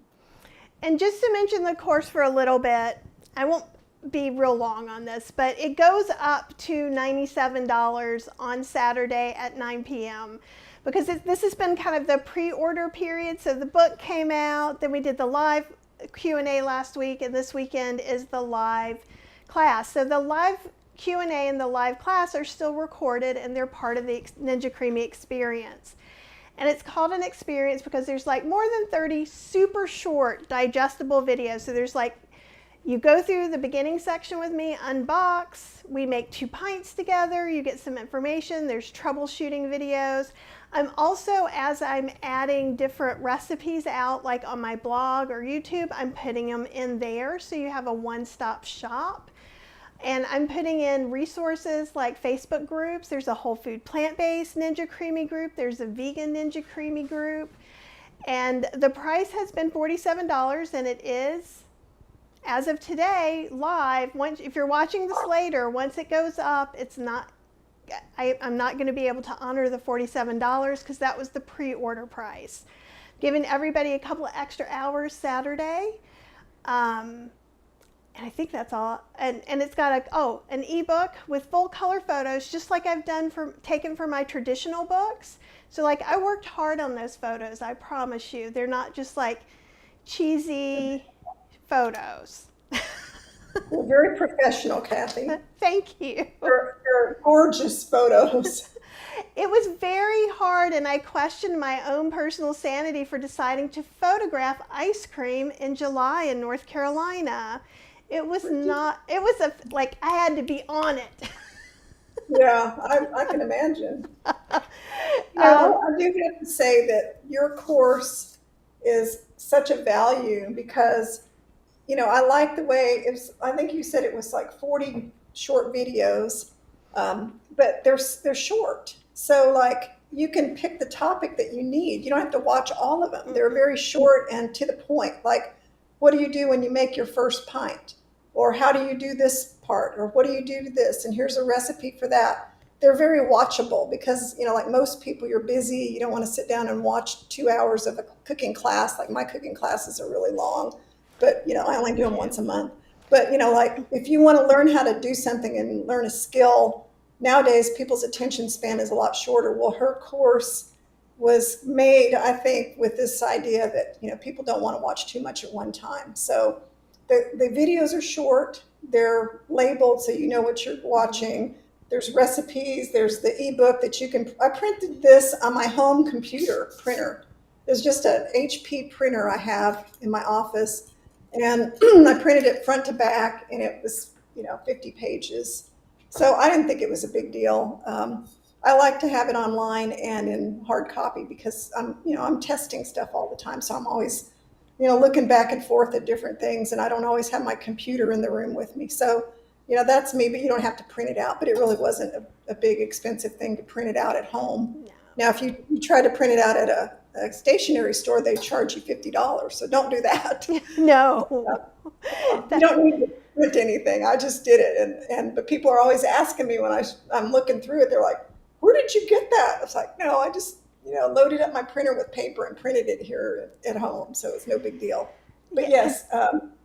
A: And just to mention the course for a little bit, I won't be real long on this, but it goes up to $97 on Saturday at 9 p.m. because this has been kind of the pre-order period. So the book came out, then we did the live Q&A last week, and this weekend is the live class. So the live Q&A and the live class are still recorded, and they're part of the Ninja Creami Experience. And it's called an experience because there's more than 30 super short digestible videos. So there's you go through the beginning section with me, unbox, we make 2 pints together, you get some information, there's troubleshooting videos. I'm also, as I'm adding different recipes out, like on my blog or YouTube, I'm putting them in there so you have a one-stop shop. And I'm putting in resources like Facebook groups. There's a whole food plant-based Ninja Creami group. There's a vegan Ninja Creami group. And the price has been $47, and it is, as of today, live. If you're watching this later, once it goes up, it's not, I'm not going to be able to honor the $47 because that was the pre-order price. Giving everybody a couple of extra hours Saturday. And I think that's all. And it's got an ebook with full color photos, just like I've taken for my traditional books. So like I worked hard on those photos, I promise you. They're not just like cheesy photos.
B: Well, very professional, Kathy.
A: Thank you.
B: They're gorgeous photos.
A: It was very hard, and I questioned my own personal sanity for deciding to photograph ice cream in July in North Carolina. It was like I had to be on it.
B: Yeah, I can imagine. I do have to say that your course is such a value because, I like the way I think you said it was like 40 short videos, but they're short. So like you can pick the topic that you need. You don't have to watch all of them. They're very short and to the point. Like, what do you do when you make your first pint? Or how do you do this part? Or what do you do to this? And here's a recipe for that. They're very watchable because, like most people, you're busy. You don't want to sit down and watch 2 hours of a cooking class. Like my cooking classes are really long, but, I only do them once a month. But, like if you want to learn how to do something and learn a skill, nowadays people's attention span is a lot shorter. Well, her course was made, I think, with this idea that, people don't want to watch too much at one time. So the videos are short. They're labeled so you know what you're watching. There's recipes. There's the ebook that you can. I printed this on my home computer printer. There's just an HP printer I have in my office, and I printed it front to back, and it was 50 pages. So I didn't think it was a big deal. I like to have it online and in hard copy because I'm testing stuff all the time, so I'm always looking back and forth at different things, and I don't always have my computer in the room with me. So, that's me, but you don't have to print it out. But it really wasn't a big expensive thing to print it out at home. No. Now, if you try to print it out at a stationery store, they charge you $50. So don't do that.
A: No.
B: You don't need to print anything. I just did it. But people are always asking me when I'm looking through it, they're like, where did you get that? I was like, no, I just loaded up my printer with paper and printed it here at home. So it's no big deal. But yes,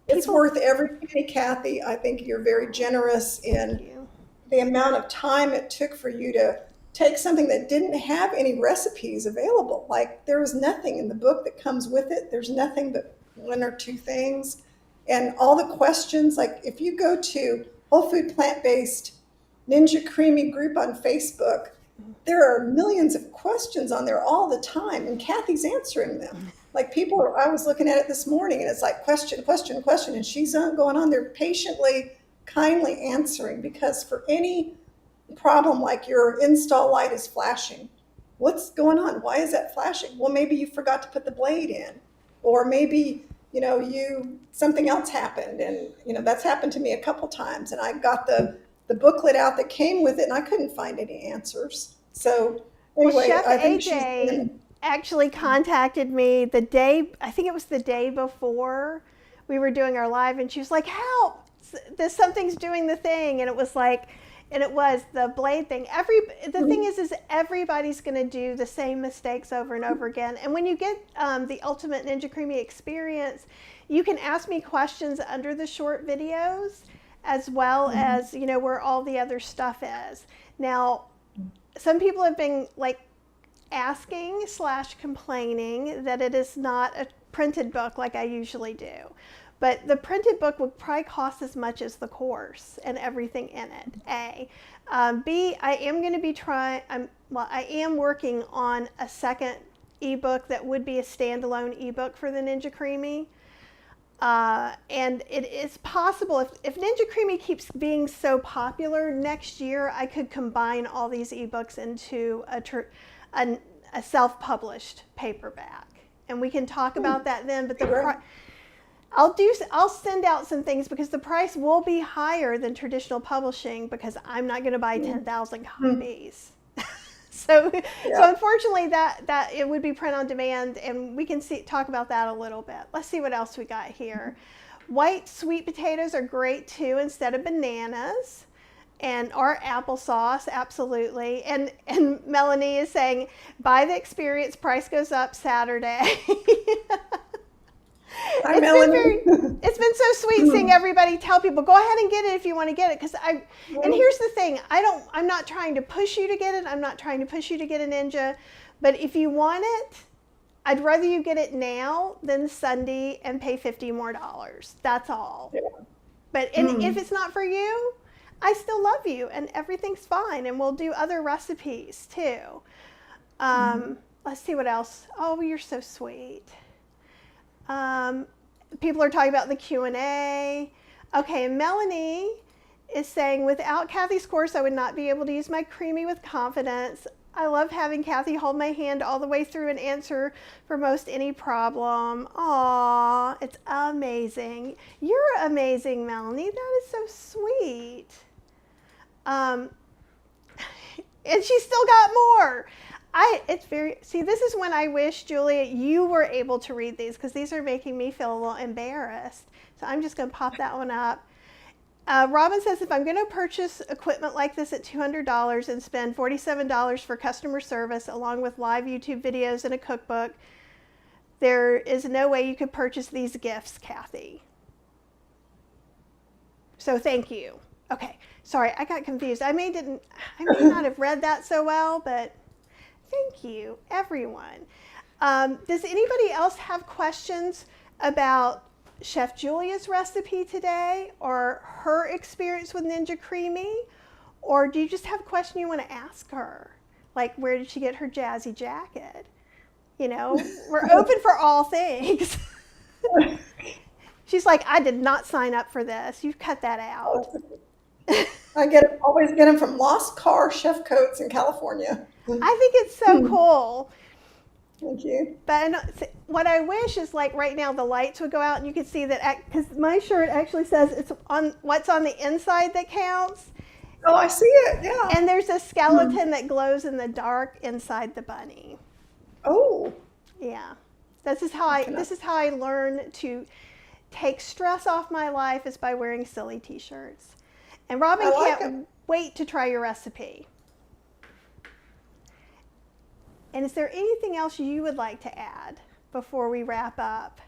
B: it's worth every penny, Kathy. I think you're very generous in the amount of time it took for you to take something that didn't have any recipes available. Like there was nothing in the book that comes with it. There's nothing but 1 or 2 things. And all the questions, like if you go to Whole Food Plant-Based Ninja Creami group on Facebook, there are millions of questions on there all the time, and Kathy's answering them. Like I was looking at it this morning, and it's like question, question, question, and she's going on there patiently, kindly answering, because for any problem like your install light is flashing, what's going on? Why is that flashing? Well, maybe you forgot to put the blade in, or maybe something else happened, and that's happened to me a couple times, and I got the booklet out that came with it, and I couldn't find any answers. So anyway,
A: Chef
B: I think
A: AJ actually contacted me I think it was the day before we were doing our live, and she was like, help, something's doing the thing. And it was the blade thing. The thing is everybody's going to do the same mistakes over and over again. And when you get the Ultimate Ninja Creami Experience, you can ask me questions under the short videos as well as, where all the other stuff is. Now, some people have been like asking / complaining that it is not a printed book like I usually do. But the printed book would probably cost as much as the course and everything in it, A. B, I am going to be I am working on a second ebook that would be a standalone ebook for the Ninja Creami. And it is possible if Ninja Creami keeps being so popular, next year I could combine all these ebooks into a self-published paperback, and we can talk about that then. But I'll send out some things because the price will be higher than traditional publishing because I'm not going to buy 10,000 copies. So unfortunately that it would be print on demand, and we can talk about that a little bit. Let's see what else we got here. White sweet potatoes are great too instead of bananas, or applesauce, absolutely. And Melanie is saying, buy the experience, price goes up Saturday.
B: Hi, Melanie.
A: It's been so sweet seeing everybody tell people, go ahead and get it if you want to get it. And here's the thing, I'm not trying to push you to get it. I'm not trying to push you to get a Ninja, but if you want it, I'd rather you get it now than Sunday and pay $50 more. That's all. Yeah. But if it's not for you, I still love you and everything's fine. And we'll do other recipes too. Let's see what else. Oh, you're so sweet. People are talking about the Q&A. Okay, Melanie is saying, without Kathy's course, I would not be able to use my Creami with confidence. I love having Kathy hold my hand all the way through and answer for most any problem. Aw, it's amazing. You're amazing, Melanie. That is so sweet. And she's still got more. See, this is when I wish, Julia, you were able to read these, because these are making me feel a little embarrassed. So I'm just going to pop that one up. Robin says, if I'm going to purchase equipment like this at $200 and spend $47 for customer service along with live YouTube videos and a cookbook, there is no way you could purchase these gifts, Kathy. So thank you. Okay, sorry, I got confused. I may not have read that so well, but thank you, everyone. Does anybody else have questions about Chef Julia's recipe today, or her experience with Ninja Creami? Or do you just have a question you want to ask her? Like, where did she get her jazzy jacket? You know, we're open for all things. She's like, I did not sign up for this. You've cut that out.
B: I always get them from Lost Car Chef Coats in California.
A: I think it's so cool.
B: Thank you.
A: But what I wish is, like, right now the lights would go out and you could see that, because my shirt actually says it's on what's on the inside that counts.
B: Oh, I see it. Yeah.
A: And there's a skeleton that glows in the dark inside the bunny.
B: Oh.
A: Yeah. This is how I learn to take stress off my life, is by wearing silly t-shirts. And Robin can't wait to try your recipe. And is there anything else you would like to add before we wrap up?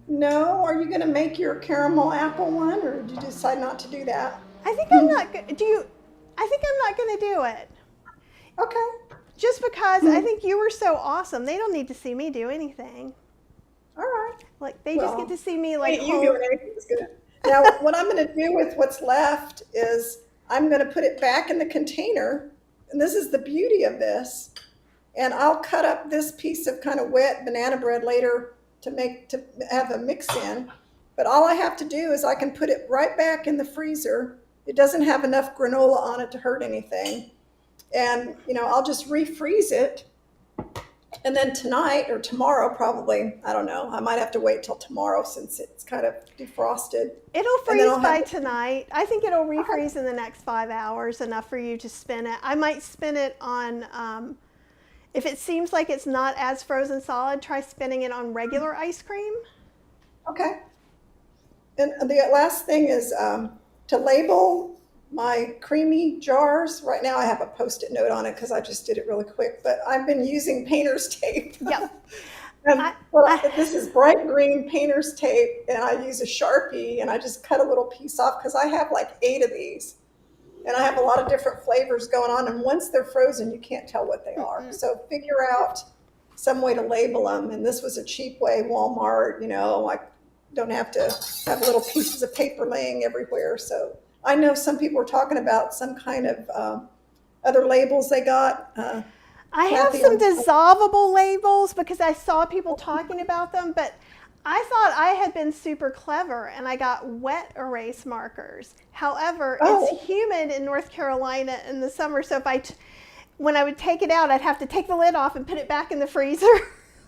B: No. Are you going to make your caramel apple one, or did you decide not to do that?
A: I think I'm not going to do it.
B: Okay.
A: Just because I think you were so awesome. They don't need to see me do anything.
B: All right.
A: Like, they just get to see me, like,
B: you doing anything's good. Now, what I'm going to do with what's left is I'm going to put it back in the container. And this is the beauty of this. And I'll cut up this piece of kind of wet banana bread later to have a mix in. But all I have to do is I can put it right back in the freezer. It doesn't have enough granola on it to hurt anything. And, I'll just refreeze it. And then tonight or tomorrow, probably, I don't know. I might have to wait till tomorrow since it's kind of defrosted.
A: It'll freeze by tonight. I think it'll refreeze in the next 5 hours, enough for you to spin it. I might spin it on, if it seems like it's not as frozen solid, try spinning it on regular ice cream.
B: Okay. And the last thing is to label my Creami jars. Right now I have a Post-it note on it because I just did it really quick, but I've been using painter's tape.
A: Yep.
B: This is bright green painter's tape, and I use a Sharpie, and I just cut a little piece off because I have like 8 of these. And I have a lot of different flavors going on, and once they're frozen, you can't tell what they are. So figure out some way to label them, and this was a cheap way, Walmart, I don't have to have little pieces of paper laying everywhere. So I know some people were talking about some kind of other labels they got.
A: I have some dissolvable labels because I saw people talking about them, but I thought I had been super clever and I got wet erase markers. However, it's humid in North Carolina in the summer, so when I would take it out, I'd have to take the lid off and put it back in the freezer,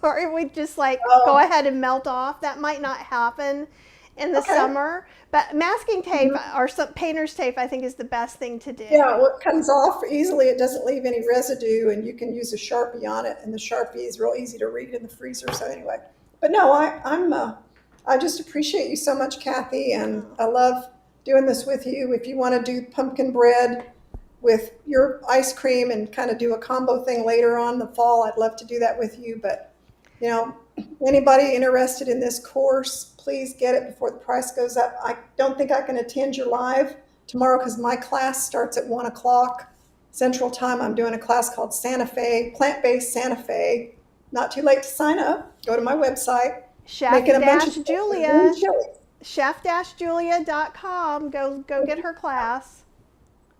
A: or it would just go ahead and melt off. That might not happen in the summer, but masking tape or some painter's tape, I think, is the best thing to do.
B: Yeah, well, it comes off easily. It doesn't leave any residue, and you can use a Sharpie on it, and the Sharpie is real easy to read in the freezer. So anyway, but no, I just appreciate you so much, Kathy, and I love doing this with you. If you want to do pumpkin bread with your ice cream and kind of do a combo thing later on in the fall, I'd love to do that with you. But You know, anybody interested in this course, please get it before the price goes up. I don't think I can attend your live tomorrow because my class starts at 1 o'clock Central Time. I'm doing a class called Santa Fe, plant-based Santa Fe. Not too late to sign up. Go to my website, making a bunch of green
A: Chef-Julia,
B: chili.
A: chef-julia.com. Go get her class.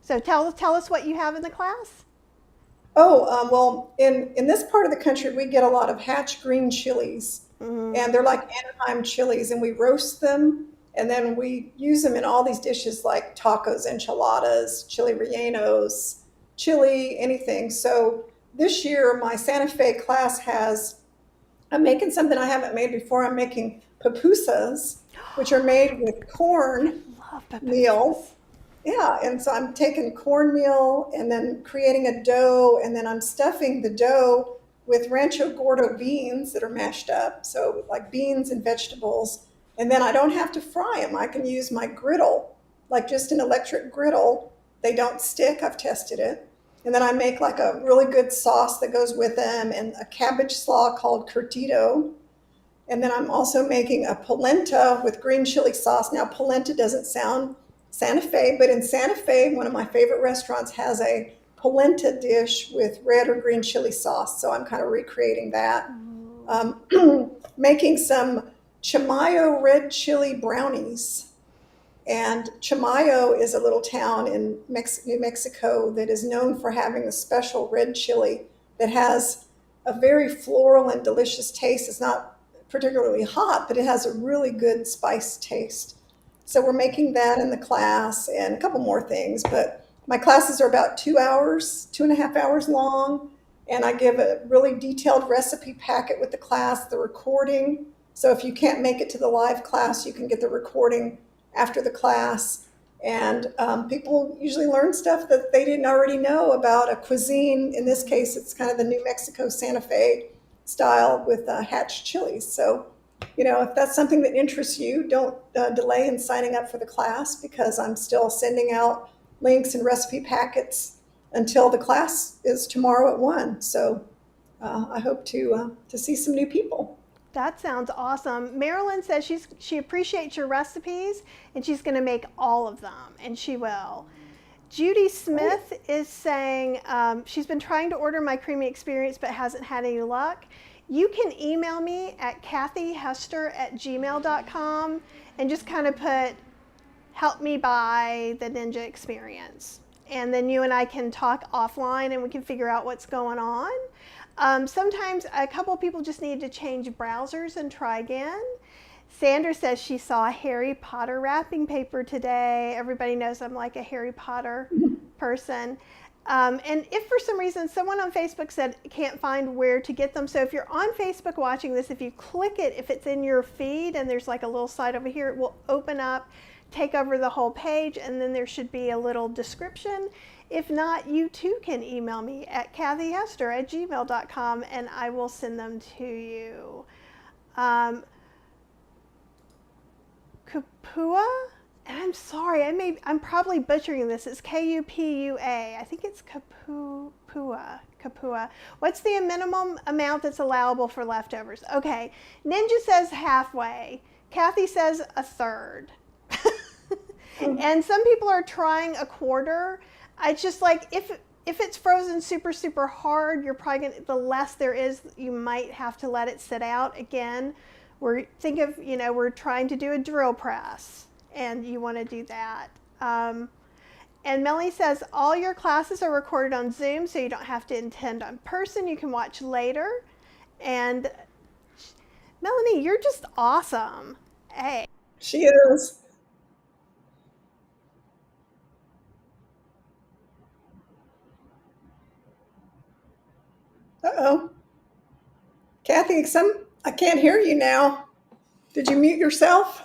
A: So tell us what you have in the class.
B: Oh, well, in this part of the country, we get a lot of hatch green chilies, and they're like Anaheim chilies, and we roast them, and then we use them in all these dishes like tacos, enchiladas, chili rellenos, chili, anything. So this year, my Santa Fe class has, I'm making something I haven't made before. I'm making pupusas, which are made with corn
A: Love pupusas.
B: meal. Yeah, and so I'm taking cornmeal and then creating a dough, and then I'm stuffing the dough with Rancho Gordo beans that are mashed up, so like beans and vegetables. And then I don't have to fry them. I can use my griddle, like just an electric griddle. They don't stick. I've tested it. And then I make like a really good sauce that goes with them and a cabbage slaw called curtido. And then I'm also making a polenta with green chili sauce. Now, polenta doesn't sound Santa Fe, but in Santa Fe, one of my favorite restaurants has a polenta dish with red or green chili sauce. So I'm kind of recreating that. Making some Chimayo red chili brownies. And Chimayo is a little town in New Mexico that is known for having a special red chili that has a very floral and delicious taste. It's not particularly hot, but it has a really good spice taste. So we're making that in the class and a couple more things, but my classes are about 2 hours, 2.5 hours long. And I give a really detailed recipe packet with the class, the recording. So if you can't make it to the live class, you can get the recording after the class. And people usually learn stuff that they didn't already know about a cuisine. In this case, it's kind of the New Mexico Santa Fe style with hatch chilies. So, you know, if that's something that interests you, don't delay in signing up for the class because I'm still sending out links and recipe packets until the class is tomorrow at 1. So I hope to see some new people.
A: That sounds awesome. Marilyn says she appreciates your recipes and she's going to make all of them, and she will. Judy Smith is saying she's been trying to order my Creami Experience but hasn't had any luck. You can email me at kathyhester@gmail.com and just kind of put help me buy the Ninja Experience. And then you and I can talk offline and we can figure out what's going on. Sometimes a couple people just need to change browsers and try again. Sandra says she saw a Harry Potter wrapping paper today. Everybody knows I'm like a Harry Potter person. And if for some reason someone on Facebook said can't find where to get them, so if you're on Facebook watching this, if you click it, if it's in your feed and there's like a little side over here, it will open up, take over the whole page, and then there should be a little description. If not, you too can email me at kathyhester@gmail.com and I will send them to you. Kupua, and I'm sorry, I'm probably butchering this. It's Kupua. I think it's Kupua. What's the minimum amount that's allowable for leftovers? Okay, Ninja says halfway. Kathy says a third. And some people are trying a quarter. I just like, if it's frozen super, super hard, you're probably gonna, the less there is, you might have to let it sit out. Again, we're trying to do a drill press and you want to do that. And Melanie says, all your classes are recorded on Zoom, so you don't have to attend in person. You can watch later. And Melanie, you're just awesome. Hey.
B: She is. Uh-oh. Kathy, I can't hear you now. Did you mute yourself?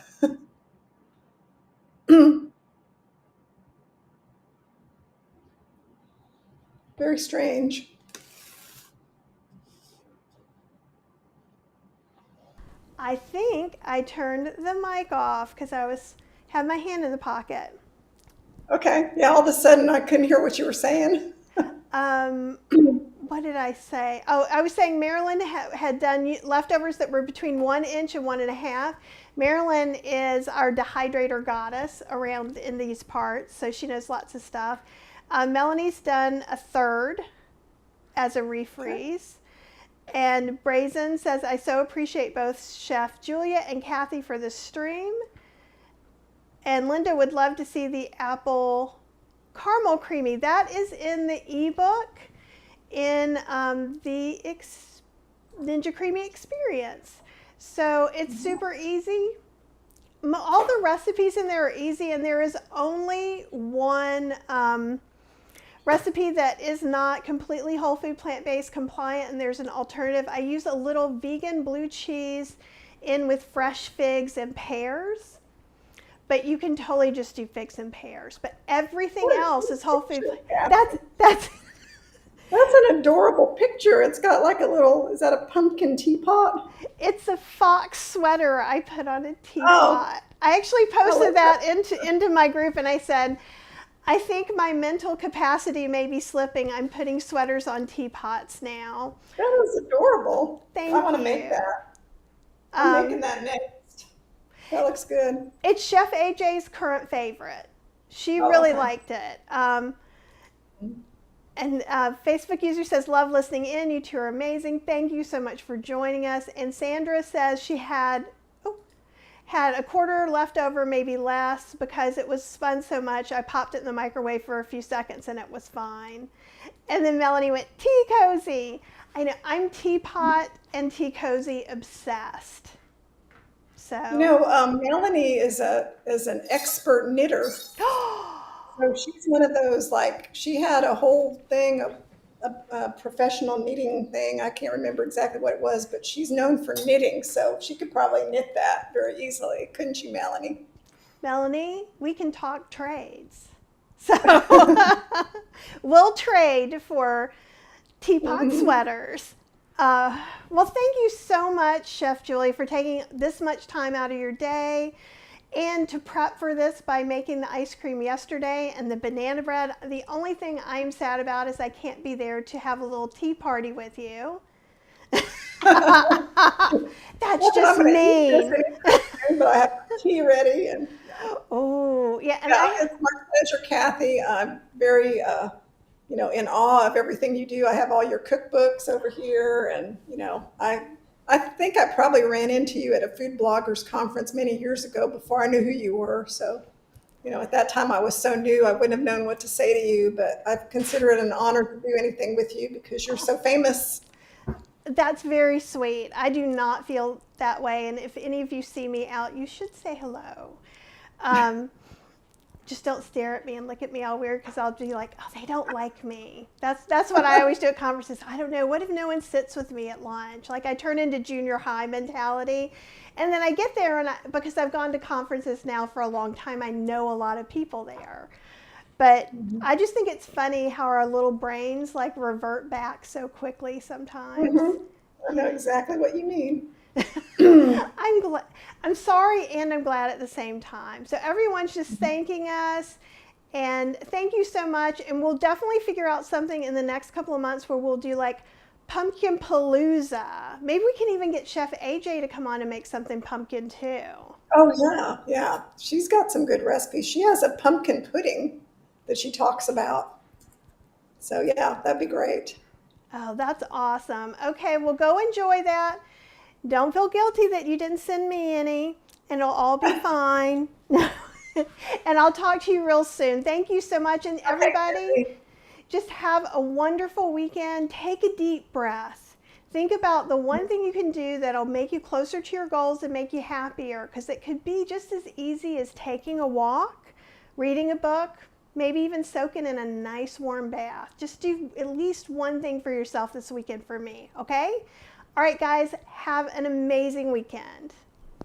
B: Very strange.
A: I think I turned the mic off because I had my hand in the pocket.
B: Okay. Yeah, all of a sudden I couldn't hear what you were saying.
A: what did I say? Oh, I was saying Marilyn had done leftovers that were between 1 inch and 1.5. Marilyn is our dehydrator goddess around in these parts, so she knows lots of stuff. Melanie's done 1/3 as a refreeze. And Brazen says, I so appreciate both Chef Julia and Kathy for this stream. And Linda would love to see the apple caramel creamy. That is in the ebook in the Ninja Creami Experience. So it's super easy. All the recipes in there are easy, and there is only one recipe that is not completely whole food plant-based compliant, and there's an alternative. I use a little vegan blue cheese in with fresh figs and pears, but you can totally just do figs and pears. But everything else is whole food. That's
B: an adorable picture. It's got like a little, is that a pumpkin teapot?
A: It's a fox sweater I put on a teapot. I actually posted that into my group, and I said, I think my mental capacity may be slipping. I'm putting sweaters on teapots now.
B: That is adorable.
A: Thank you.
B: I want to make that. I'm making that next. That looks good.
A: It's Chef AJ's current favorite. She really liked it. And Facebook user says, love listening in. You two are amazing. Thank you so much for joining us. And Sandra says she had a quarter left over, maybe less, because it was spun so much. I popped it in the microwave for a few seconds and it was fine. And then Melanie went, tea cozy. I know, I'm teapot and tea cozy obsessed. So
B: Melanie is an expert knitter. So she's one of those, like, she had a whole thing of a professional knitting thing. I can't remember exactly what it was, but she's known for knitting, so she could probably knit that very easily, couldn't you, Melanie?
A: Melanie, we can talk trades. So we'll trade for teapot sweaters. Well, thank you so much, Chef Julie, for taking this much time out of your day and to prep for this by making the ice cream yesterday and the banana bread. The only thing I'm sad about is I can't be there to have a little tea party with you. That's just mean.
B: But I have tea ready. And
A: oh, yeah. And
B: it's my pleasure, Kathy. I'm very, in awe of everything you do. I have all your cookbooks over here, and I think I probably ran into you at a food bloggers conference many years ago before I knew who you were. So, at that time I was so new, I wouldn't have known what to say to you, but I consider it an honor to do anything with you because you're so famous.
A: That's very sweet. I do not feel that way. And if any of you see me out, you should say hello. Just don't stare at me and look at me all weird, because I'll be like, oh, they don't like me. That's what I always do at conferences. I don't know. What if no one sits with me at lunch? Like, I turn into junior high mentality. And then I get there, and because I've gone to conferences now for a long time, I know a lot of people there. But I just think it's funny how our little brains like revert back so quickly sometimes.
B: I know exactly what you mean.
A: I'm sorry and I'm glad at the same time. So everyone's just thanking us, and thank you so much. And we'll definitely figure out something in the next couple of months where we'll do like pumpkin palooza. Maybe we can even get Chef AJ to come on and make something pumpkin too.
B: Oh yeah. She's got some good recipes. She has a pumpkin pudding that she talks about. So yeah, that'd be great.
A: Oh, that's awesome. Okay, well, go enjoy that. Don't feel guilty that you didn't send me any, and it'll all be fine. And I'll talk to you real soon. Thank you so much. And everybody, just have a wonderful weekend. Take a deep breath. Think about the one thing you can do that'll make you closer to your goals and make you happier, because it could be just as easy as taking a walk, reading a book, maybe even soaking in a nice warm bath. Just do at least one thing for yourself this weekend for me, okay? All right, guys, have an amazing weekend.